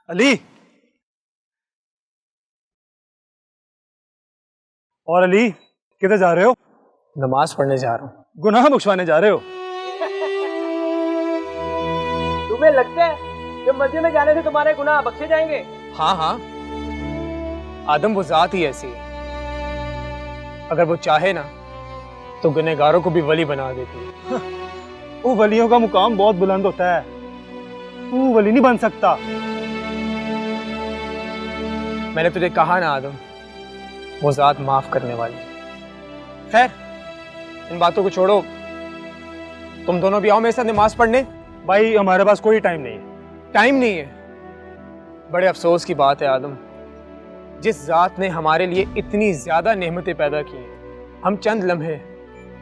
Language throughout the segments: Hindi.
अली, और अली किधर जा रहे हो? नमाज पढ़ने जा रहा हूँ। गुनाह बख्शवाने जा रहे हो? तुम्हें लगता है कि मस्जिद में जाने से तुम्हारे गुनाह बख्शे जाएंगे? हाँ हाँ, आदम वो जात ही ऐसी है, अगर वो चाहे ना तो गुनहगारों को भी वली बना देती है। वो वलियों का मुकाम बहुत बुलंद होता है, तू वली नहीं बन सकता। मैंने तुझे कहा ना आदम, वो जात माफ करने वाली। खैर, इन बातों को छोड़ो, तुम दोनों भी आओ मेरे साथ नमाज पढ़ने। भाई हमारे पास कोई टाइम नहीं है। टाइम नहीं है? बड़े अफसोस की बात है आदम, जिस जात ने हमारे लिए इतनी ज्यादा नेमतें पैदा की हैं, हम चंद लम्हे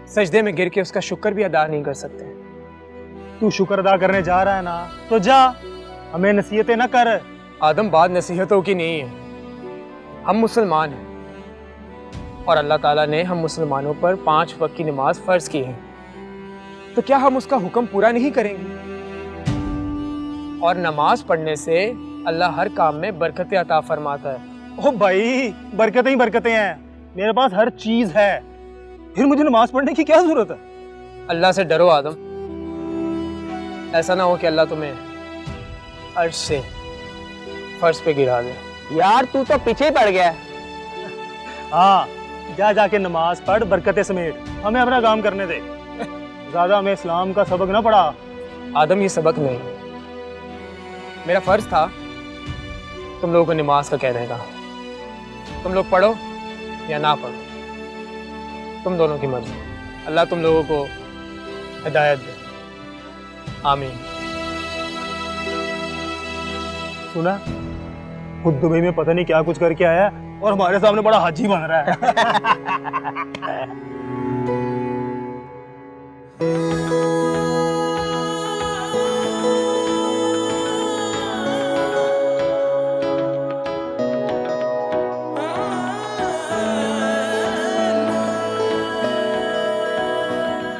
सजदे में गिर के उसका शुक्र भी अदा नहीं कर सकते। तू शुक्र अदा करने जा रहा है ना, तो जा, हमें नसीहतें ना कर। आदम, बात नसीहतों की नहीं है, हम मुसलमान हैं और अल्लाह ताला ने हम मुसलमानों पर 5 वक्त की नमाज फर्ज की है, तो क्या हम उसका हुक्म पूरा नहीं करेंगे? और नमाज पढ़ने से अल्लाह हर काम में बरकतें अता फरमाता है। ओ भाई, बरकतें ही बरकतें हैं, मेरे पास हर चीज है, फिर मुझे नमाज पढ़ने की क्या जरूरत है? अल्लाह से डरो आदम, ऐसा ना हो कि अल्लाह तुम्हें अर्श से फर्श पे गिरा दे। यार तू तो पीछे ही पड़ गया है। हाँ, जा जाके नमाज पढ़, बरकतें समेट, हमें अपना काम करने दे। ज्यादा हमें इस्लाम का सबक ना पढ़ा। आदम, ये सबक नहीं, मेरा फर्ज था तुम लोगों को नमाज का कहने का। तुम लोग पढ़ो या ना पढ़ो, तुम दोनों की मर्जी। अल्लाह तुम लोगों को हिदायत दे, आमीन। सुना, खुद दुबई में पता नहीं क्या कुछ करके आया और हमारे सामने बड़ा हाजी बन रहा है।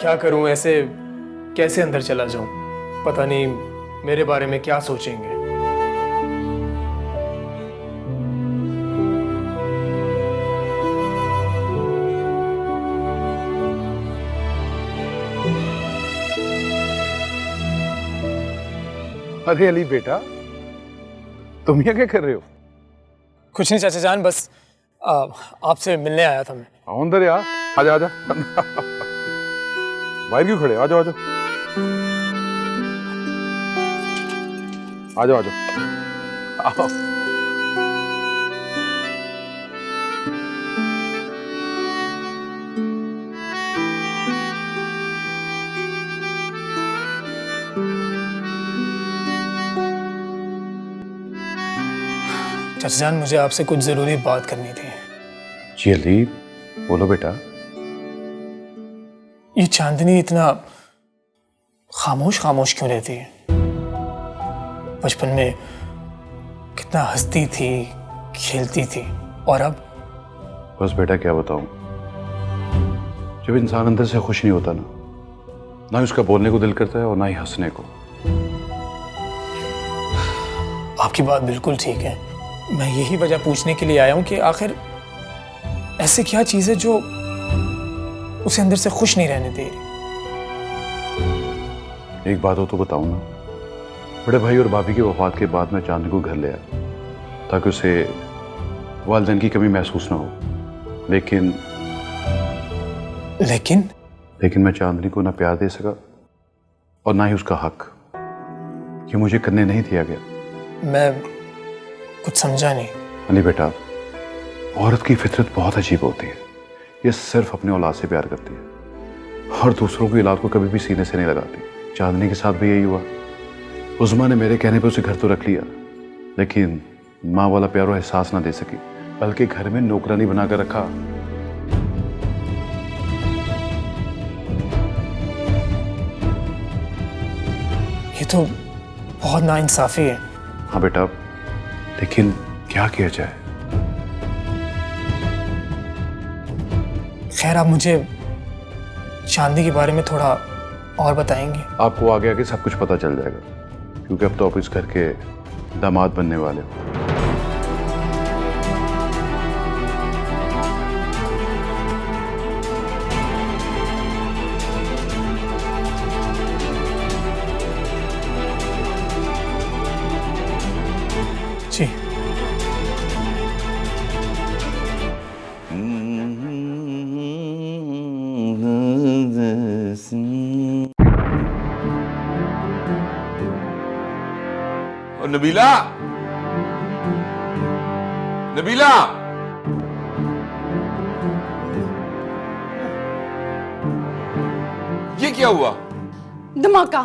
क्या करूं, ऐसे कैसे अंदर चला जाऊं? पता नहीं मेरे बारे में क्या सोचेंगे। अरे अली बेटा, तुम यहाँ क्या कर रहे हो? कुछ नहीं चाचा जान, बस आपसे मिलने आया था मैं। आओ अंदर यार, आजा आजा। बाहर क्यों खड़े? आजाओ आजाओ आजाओ आजाओ। आओ। चाचा जान, मुझे आपसे कुछ जरूरी बात करनी थी। जी अली, बोलो बेटा। ये चांदनी इतना खामोश खामोश क्यों रहती है? बचपन में कितना हंसती थी, खेलती थी, और अब? बस बेटा क्या बताऊं, जब इंसान अंदर से खुश नहीं होता ना, ना ही उसका बोलने को दिल करता है और ना ही हंसने को। आपकी बात बिल्कुल ठीक है। मैं यही वजह पूछने के लिए आया हूं कि आखिर ऐसे क्या चीज है जो उसे अंदर से खुश नहीं रहने दे रही? एक बात हो तो बताऊं ना, बड़े भाई और भाभी की वफात के बाद मैं चांदनी को घर ले आया ताकि उसे वालिदैन की कमी महसूस ना हो, लेकिन मैं चांदनी को ना प्यार दे सका और ना ही उसका हक, ये मुझे करने नहीं दिया गया। मैं कुछ समझा नहीं। अली बेटा, औरत की फितरत बहुत अजीब होती है, ये सिर्फ अपने औलाद से प्यार करती है और दूसरों की औलाद को कभी भी सीने से नहीं लगाती। चांदनी के साथ भी यही हुआ। उज़्मा ने मेरे कहने पे उसे घर तो रख लिया, लेकिन माँ वाला प्यार और एहसास ना दे सकी, बल्कि घर में नौकरानी बनाकर रखा। ये तो बहुत नाइंसाफी है। हाँ बेटा, लेकिन क्या किया जाए? खैर, आप मुझे चांदनी के बारे में थोड़ा और बताएंगे? आपको आगे आगे सब कुछ पता चल जाएगा। क्योंकि अब तो आप इस घर के दामाद बनने वाले हो। जी और नबीला, नबीला, ये क्या हुआ? धमाका।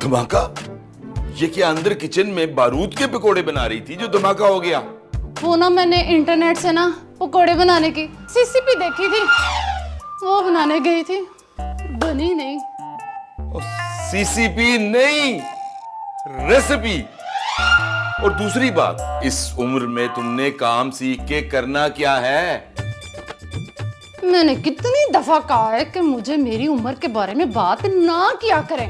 धमाका? ये क्या अंदर किचन में बारूद के पकोड़े बना रही थी जो धमाका हो गया? वो ना मैंने इंटरनेट से ना पकोड़े बनाने की सीसीपी देखी थी, वो बनाने गई थी, बनी नहीं। सीसीपी नहीं, रेसिपी। और दूसरी बात, इस उम्र में तुमने काम सीख के करना क्या है? मैंने कितनी दफा कहा है कि मुझे मेरी उम्र के बारे में बात ना किया करें।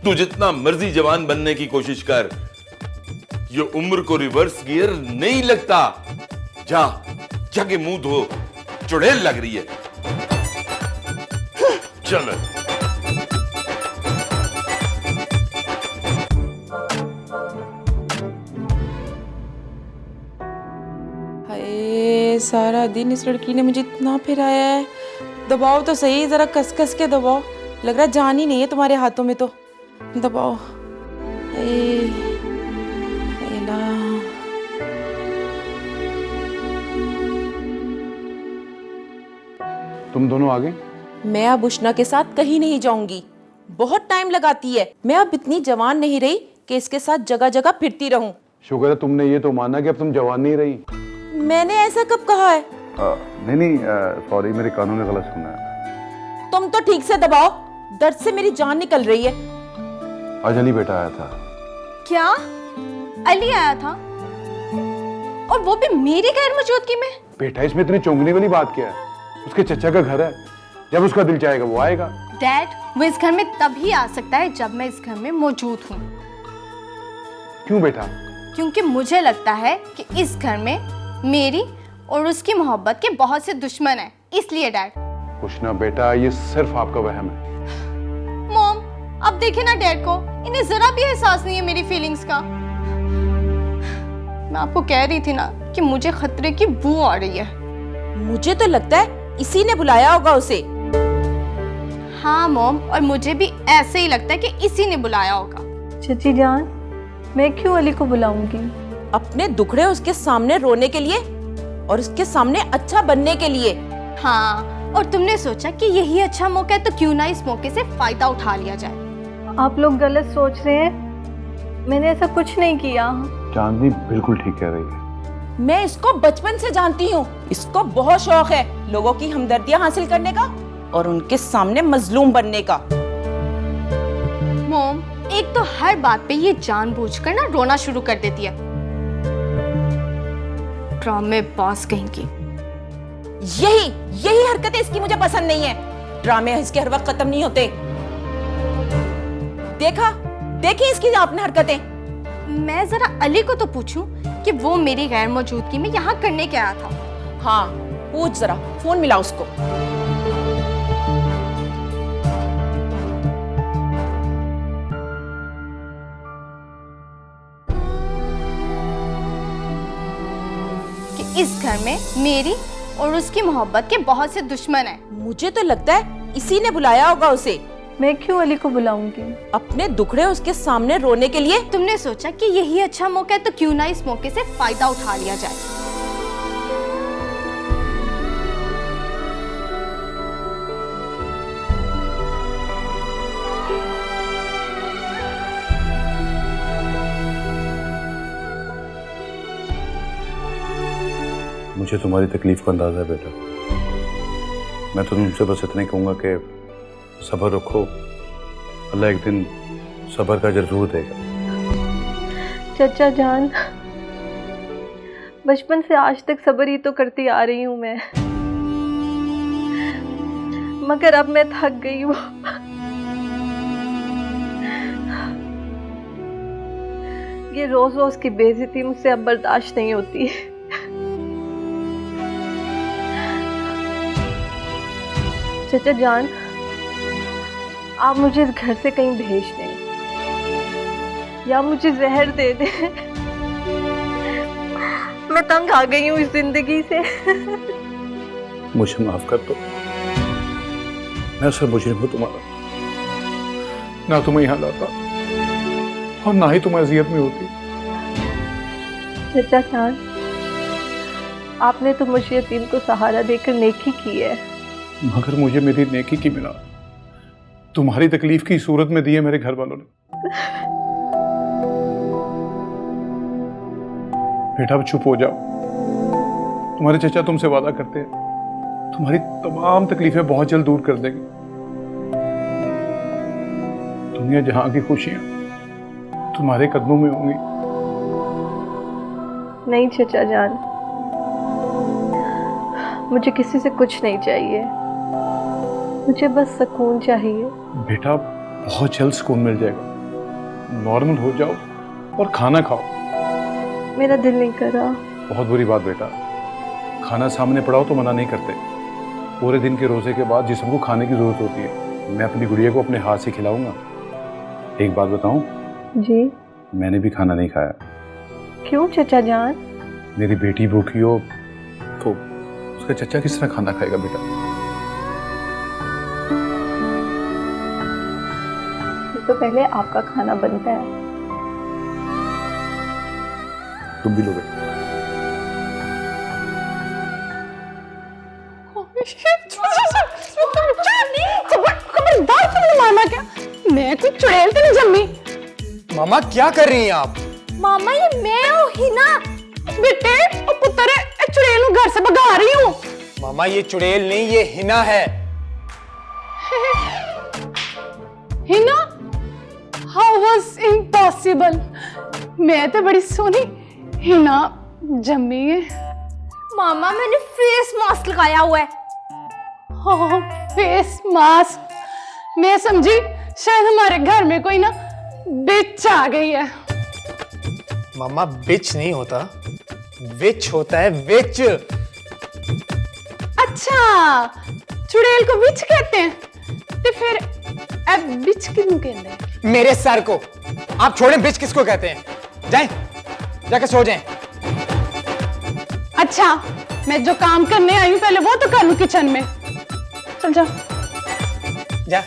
तू जितना मर्जी जवान बनने की कोशिश कर, ये उम्र को रिवर्स गियर नहीं लगता। जा, जाके मुंह धो, चुड़ैल लग रही है। चल। हाय, सारा दिन इस लड़की ने मुझे इतना फिराया है। दबाओ तो सही, जरा कस कस के दबाओ। लग रहा है जान ही नहीं है तुम्हारे हाथों में, तो दबाओ। तुम दोनों आ गए? मैं अब उष्णा के साथ कहीं नहीं जाऊंगी, बहुत टाइम लगाती है। मैं अब इतनी जवान नहीं रही कि इसके साथ जगह जगह फिरती रहूं। शुक्र है तुमने ये तो माना कि अब तुम जवान नहीं रही। मैंने ऐसा कब कहा है? नहीं, सॉरी, मेरे कानों ने गलत सुना है। तुम तो ठीक से दबाओ, दर्द से मेरी जान निकल रही है। आज अली बेटा आया था। क्या? अली आया था? और वो भी मेरी गैर मौजूदगी में? बेटा, इसमें इतनी चौंकने वाली बात क्या है? उसके चचा का घर है, जब उसका दिल चाहेगा वो आएगा। डैड, वो इस घर में तभी आ सकता है जब मैं इस घर में मौजूद हूँ। क्यों बेटा? क्योंकि मुझे लगता है कि इस घर में मेरी और उसकी मोहब्बत के बहुत से दुश्मन हैं, इसलिए डैड। उष्णा बेटा, ये सिर्फ आपका वहम है। मॉम, अब देखे ना डैड को, इन्हें जरा भी एहसास नहीं है मेरी फीलिंग्स का। मैं आपको कह रही थी ना कि मुझे खतरे की बू आ रही है। मुझे तो लगता है इसी ने बुलाया होगा उसे। हाँ मॉम, और मुझे भी ऐसे ही लगता है कि इसी ने बुलाया होगा। चची जान, मैं क्यों अली को बुलाऊंगी? अपने दुखड़े उसके सामने रोने के लिए और उसके सामने अच्छा बनने के लिए। हाँ, और तुमने सोचा कि यही अच्छा मौका है, तो क्यों ना इस मौके से फायदा उठा लिया जाए। आप लोग गलत सोच रहे हैं, मैंने ऐसा कुछ नहीं किया। चांदनी बिल्कुल ठीक कह रही है। मैं इसको बचपन से जानती हूँ, इसको बहुत शौक है लोगों की हमदर्दियाँ हासिल करने का और उनके सामने मजलूम बनने का। मॉम, एक तो हर बात पे ये जानबूझकर ना रोना शुरू कर देती है। ड्रामेबाज कहीं की। यही हरकतें इसकी मुझे पसंद नहीं है। ड्रामे इसके हर वक्त खत्म नहीं होते। देखी इसकी आपने हरकतें। मैं जरा अली को तो पूछूं कि वो मेरी गैर मौजूदगी में यहाँ करने क्या आया था। हाँ, पूछ जरा, फोन मिला उसको। कि इस घर में मेरी और उसकी मोहब्बत के बहुत से दुश्मन हैं। मुझे तो लगता है इसी ने बुलाया होगा उसे। मैं क्यों अली को बुलाऊंगी? अपने दुखड़े उसके सामने रोने के लिए। तुमने सोचा कि यही अच्छा मौका है, तो क्यों ना इस मौके से फायदा उठा लिया जाए। मुझे तुम्हारी तकलीफ का अंदाजा है बेटा। मैं तो तुमसे बस इतना ही कहूँगा कि सब्र रखो, अल्लाह एक दिन सब्र का अजर जरूर देगा। चचा जान, बचपन से आज तक सब्र ही तो करती आ रही हूँ मैं, मगर अब मैं थक गई हूँ। ये रोज रोज की बेइज्जती मुझसे अब बर्दाश्त नहीं होती। चाचा जान, आप मुझे इस घर से कहीं भेज दें या मुझे जहर दे दें। मैं तंग आ गई हूँ इस जिंदगी से। मुझे माफ कर दो, मैं सर मुझे हूँ तुम्हारा, ना तुम्हें यहाँ लाता और ना ही तुम अजियत में होती। चाचा जान, आपने तो मुझे यतीम को सहारा देकर नेकी की है, मगर मुझे मेरी नेकी की बिना तुम्हारी तकलीफ की सूरत में दी है मेरे घर वालों ने। बेटा अब चुप हो जाओ, तुम्हारे चचा तुमसे वादा करते हैं तुम्हारी तमाम तकलीफें बहुत जल्द दूर कर देंगे। दुनिया जहां की खुशियां तुम्हारे कदमों में होंगी। नहीं चाचा जान, मुझे किसी से कुछ नहीं चाहिए, मुझे बस सुकून चाहिए। बेटा बहुत जल्द सुकून मिल जाएगा, नॉर्मल हो जाओ और खाना खाओ। मेरा दिल नहीं कर रहा। बहुत बुरी बात बेटा, खाना सामने पड़ा हो तो मना नहीं करते। पूरे दिन के रोजे के बाद जिस्म को खाने की जरूरत होती है। मैं अपनी गुड़िया को अपने हाथ से खिलाऊंगा। एक बात बताऊं? जी? मैंने भी खाना नहीं खाया। क्यों चाचा जान? मेरी बेटी भूखी हो तो उसका चचा किस तरह खाना खाएगा बेटा? तो पहले आपका खाना बनता है। तुम भी लो बेटा। खबरदार तुमने मामा क्या? मैं कुछ चुड़ैल तो नहीं जम्मी। मामा क्या कर रही हैं आप? मामा ये मैं हूँ हिना। बेटे ओ पुत्र है, चुड़ैल को घर से भगा रही हूँ। मामा ये चुड़ैल नहीं, ये हिना है। हिना? How was impossible? मैं तो बड़ी सोनी हिना जम्मी है। मामा मैंने फेस मास्क लगाया हुआ है। हाँ, फेस मास्क। मैं समझी शायद हमारे घर में कोई ना बिच आ गई है। मामा बिच नहीं होता, विच होता है, विच। अच्छा, चुड़ैल को विच कहते हैं, तो फिर अब बिच किसको कहते हैं? मेरे सर को। आप छोड़ें, बिच किसको कहते हैं? जाएं, जाके सो जाएं। अच्छा, मैं जो काम करने आई हूँ पहले वो तो कर लूं किचन में। चल जा। जा।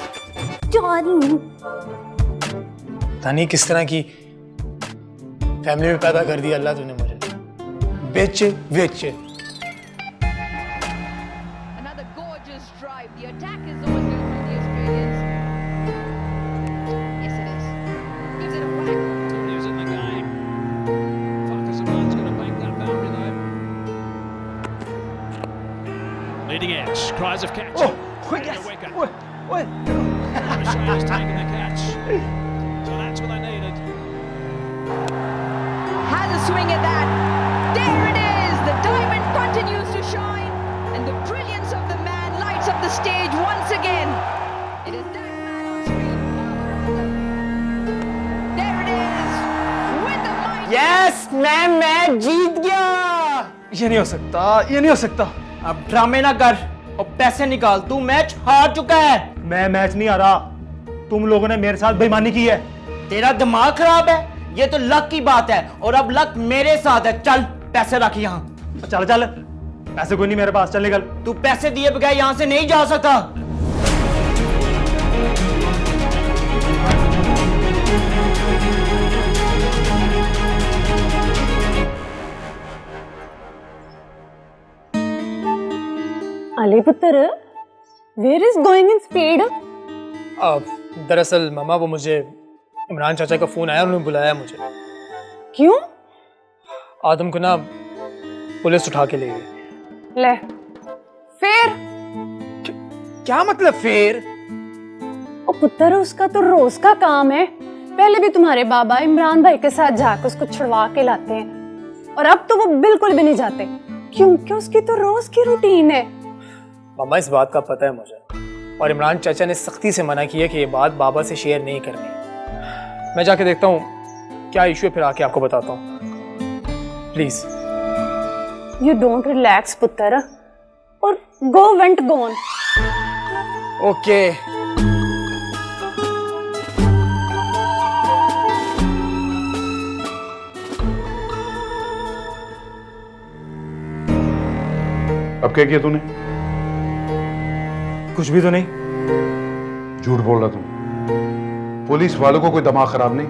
जानी पता नहीं किस तरह की फैमिली में पैदा कर दिया अल्लाह तूने मुझे। बिच विच। Another gorgeous drive. The attack is on here from the Australians. Yes, it is. Gives it a whack. Tony's in the game. Farkas Zaman's going to bank that boundary though. Leading edge. Cries of catch. Oh, yes. Australia's taking the catch. So that's what they needed. Has a swing at that. There it is. The diamond continues to shine, and the brilliance of the man lights up the stage once again. It is that man on screen. There it is. With the might. Yes मैं जीत गया। ये नहीं हो सकता, ये नहीं हो सकता। अब ड्रामे ना कर और पैसे निकाल, तू मैच हार चुका है। मैं मैच नहीं हारा, तुम लोगों ने मेरे साथ बेईमानी की है। तेरा दिमाग खराब है, ये तो लक की बात है और अब लक मेरे साथ है। चल पैसे रख यहाँ। चल चल, पैसे कोई नहीं मेरे पास, चल निकल। तू पैसे दिए बगैर यहाँ से नहीं जा सकता। अली पुत्र, where is going in speed? दरअसल मामा वो मुझे इमरान चाचा का फोन आया, उन्होंने बुलाया मुझे। क्यों? आदम को ना पुलिस उठा के ले गई। ले, फिर? क्या मतलब फिर? ओ पुत्र, उसका तो रोज का काम है। पहले भी तुम्हारे बाबा इमरान भाई के साथ जाकर उसको छुड़वा के लाते हैं, और अब तो वो बिल्कुल भी नहीं जाते, क्योंकि उसकी तो रोज की रूटीन है। मामा इस बात का पता है मुझे, और इमरान चाचा ने सख्ती से मना किया कि ये बात बाबा से शेयर नहीं करनी। मैं जाके देखता हूँ क्या इशू है फिर आके आपको बताता हूँ, प्लीज। यू डोंट रिलैक्स पुत्र, और गो वेंट गोन। ओके। अब क्या किया तूने? कुछ भी तो नहीं। झूठ बोल रहा तुम। पुलिस वालों को कोई दिमाग खराब नहीं?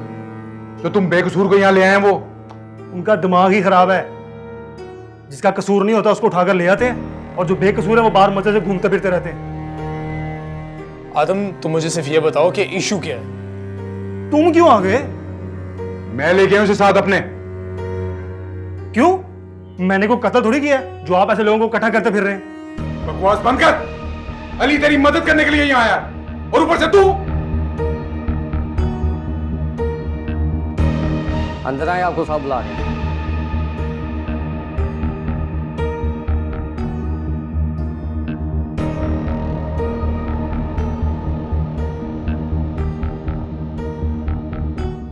तो तुम बेकसूर को यहां ले आए हैं वो? उनका दिमाग ही खराब है। जिसका कसूर नहीं होता उसको उठाकर ले आते हैं, और जो बेकसूर है वो बाहर मजे से घूमते फिरते रहते हैं। आदम, तुम मुझे सिर्फ ये बताओ कि इशू क्या है। तुम क्यों आ गए? मैं ले गया उसे साथ अपने। क्यों? मैंने कोई कत्ल थोड़ी किया है जो आप ऐसे लोगों को इकट्ठा करते फिर रहे हैं। बकवास बंद कर। अली तेरी मदद करने के लिए यहां आया, और ऊपर से तू। अंदर आए, आपको सब बुला रहे हैं।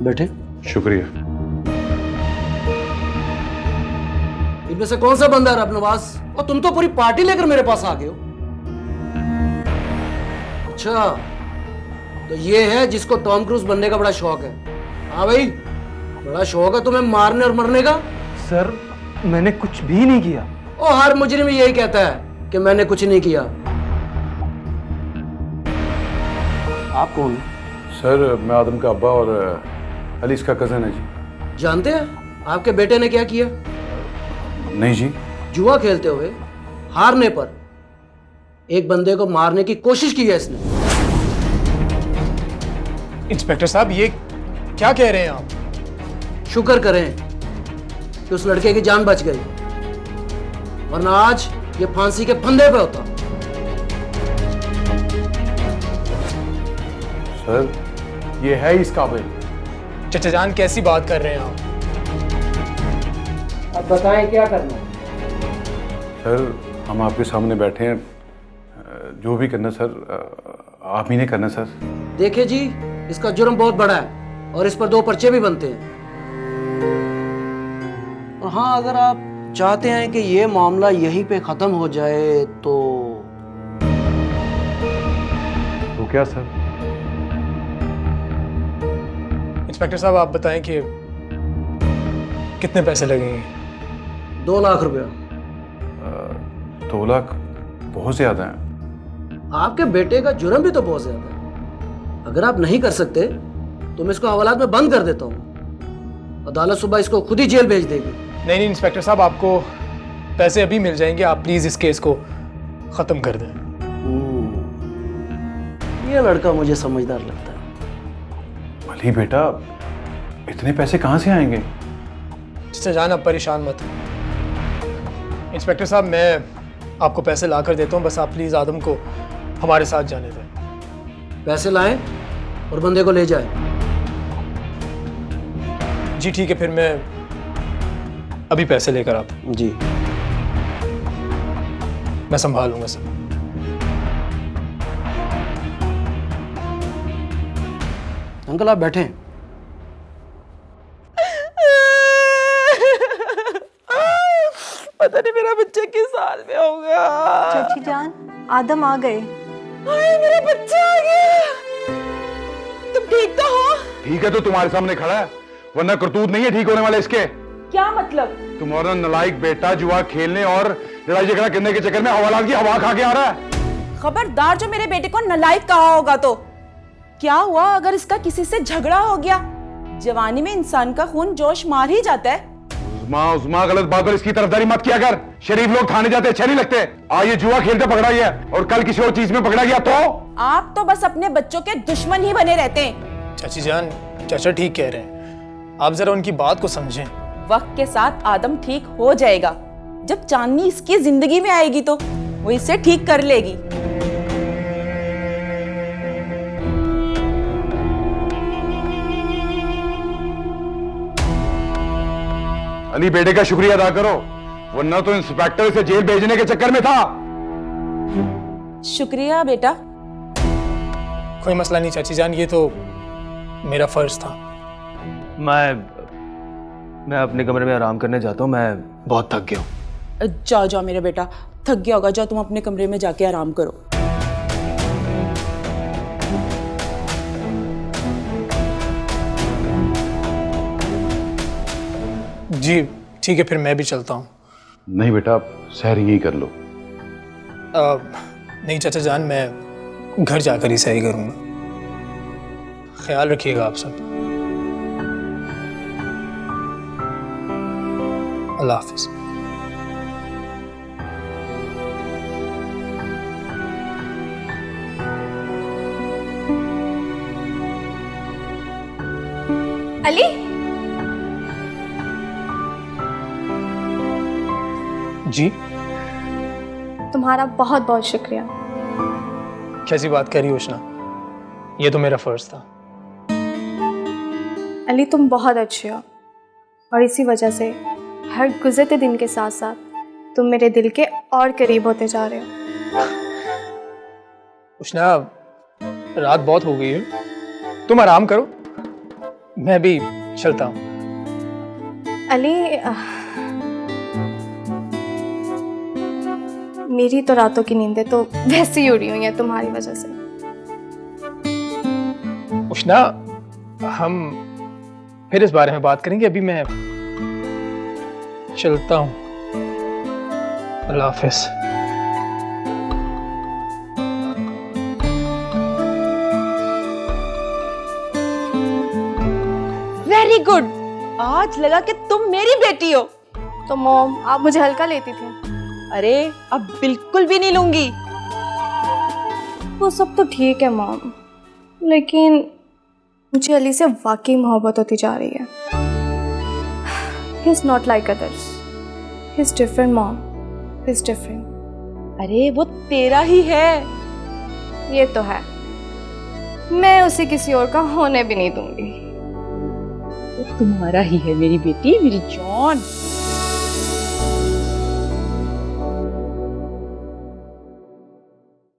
बैठे। शुक्रिया। इनमें से कौन सा बंदा है नवाज? और तुम तो पूरी पार्टी लेकर मेरे पास आ गए हो। अच्छा, तो ये है जिसको टॉम क्रूज बनने का बड़ा शौक है। हाँ भाई, बड़ा शौक है तुम्हें मारने और मरने का। सर, मैंने कुछ भी नहीं किया। ओ, हर मुजरिम यही कहता है कि मैंने कुछ नहीं किया। आप कौन हैं? सर, मैं आदम का अब्बा और अली इसका कजन है जी। जानते हैं आपके बेटे ने क्या किया? नहीं जी। जुआ खेलते हुए हारने पर एक बंदे को मारने की कोशिश की है इसने। इंस्पेक्टर साहब, ये क्या कह रहे हैं आप? शुक्र करें कि उस लड़के की जान बच गई, वरना आज ये फांसी के फंदे पे होता। सर, ये है इस काबिल। चचा जान, कैसी बात कर रहे हैं आप? अब बताएं क्या करना है? सर, हम आपके सामने बैठे हैं, जो भी करना सर आप ही ने करना सर। देखिए जी, इसका जुर्म बहुत बड़ा है और इस पर 2 पर्चे भी बनते हैं। और हाँ, अगर आप चाहते हैं कि ये मामला यहीं पे खत्म हो जाए तो क्या सर? इंस्पेक्टर साहब, आप बताएं कि कितने पैसे लगेंगे? 2 लाख रुपया। 2 लाख बहुत ज्यादा है। आपके बेटे का जुर्म भी तो बहुत ज्यादा है। अगर आप नहीं कर सकते तो मैं इसको हवालात में बंद कर देता हूँ। अदालत सुबह इसको खुद ही जेल भेज देगी। नहीं इंस्पेक्टर साहब, आपको पैसे अभी मिल जाएंगे। आप प्लीज इस केस को खत्म कर दें। ये लड़का मुझे समझदार लगता है। अली बेटा, इतने पैसे कहाँ से आएंगे? चाचा जान, आप परेशान मत हो। इंस्पेक्टर साहब, मैं आपको पैसे ला कर देता हूँ, बस आप प्लीज आदम को हमारे साथ जाने दें। पैसे लाएं और बंदे को ले जाए। जी ठीक है, फिर मैं अभी पैसे लेकर आता हूँ। जी, मैं संभालूंगा सब। अंकल आप बैठे। पता नहीं मेरा बच्चा किस साल में होगा। चाची जान, आदम आ गए। हाय, मेरा बच्चा आ गया। तुम ठीक तो हो? ठीक है तो तुम्हारे सामने खड़ा है, वरना करतूत नहीं है ठीक होने वाले इसके। क्या मतलब? तुम्हारा नालायक बेटा जुआ खेलने और लड़ाई झगड़ा करने के चक्कर में हवालात की हवा खा के आ रहा है। खबरदार, जो मेरे बेटे को नालायक कहा होगा तो क्या हुआ अगर इसका किसी से झगड़ा हो गया? जवानी में इंसान का खून जोश मार ही जाता है। उस्मा गलत बात पर इसकी तरफदारी मत किया कर। शरीफ लोग थाने जाते अच्छे नहीं लगते। आज ये जुआ खेलते पकड़ा गया और कल किसी और चीज में पकड़ा गया तो आप तो बस अपने बच्चों के दुश्मन ही बने रहते हैं। चाची जान, चाचा ठीक कह रहे हैं, आप जरा उनकी बात को समझें। वक्त के साथ आदम ठीक हो जाएगा। जब चांदनी इसकी जिंदगी में आएगी तो वो इसे ठीक कर लेगी। अली बेटे का शुक्रिया अदा करो, वरना तो इंस्पेक्टर से जेल भेजने के चक्कर में था। शुक्रिया बेटा। कोई मसला नहीं चाची जान, ये तो मेरा फर्ज था। मैं मैं अपने कमरे में आराम करने जाता हूँ, मैं बहुत थक गया हूँ। जाओ जाओ मेरा बेटा, थक गया होगा, जाओ तुम अपने कमरे में जाके आराम करो। जी ठीक है, फिर मैं भी चलता हूँ। नहीं बेटा, आप सैर यही कर लो। नहीं चाचा जान, मैं घर जाकर ही सही करूँगा। ख्याल रखिएगा आप सब। अल्लाह हाफिज। अली, जी तुम्हारा बहुत बहुत शुक्रिया। कैसी बात कह रही हो उष्णा? ये तो मेरा फर्ज था। अली तुम बहुत अच्छे हो और इसी वजह से हर गुजरते दिन के साथ साथ तुम मेरे दिल के और करीब होते जा रहे हो। उष्णा, रात बहुत हो गई है, तुम आराम करो, मैं भी चलता हूँ। अली मेरी तो रातों की नींदें तो वैसे ही उड़ी हुई हैं तुम्हारी वजह से। उष्णा, हम फिर इस बारे में बात करेंगे, अभी मैं चलता हूँ। अल्लाह हाफिज। वेरी गुड, आज लगा कि तुम मेरी बेटी हो। तो मॉम, आप मुझे हल्का लेती थी। अरे अब बिल्कुल भी नहीं लूंगी। वो सब तो ठीक है मॉम, लेकिन मुझे अली से वाकई मोहब्बत होती जा रही है। He is not like others. He is different, mom. He is different. अरे वो तेरा ही है। ये तो है, मैं उसे किसी और का होने भी नहीं दूंगी। वो तुम्हारा ही है मेरी बेटी, मेरी जॉन।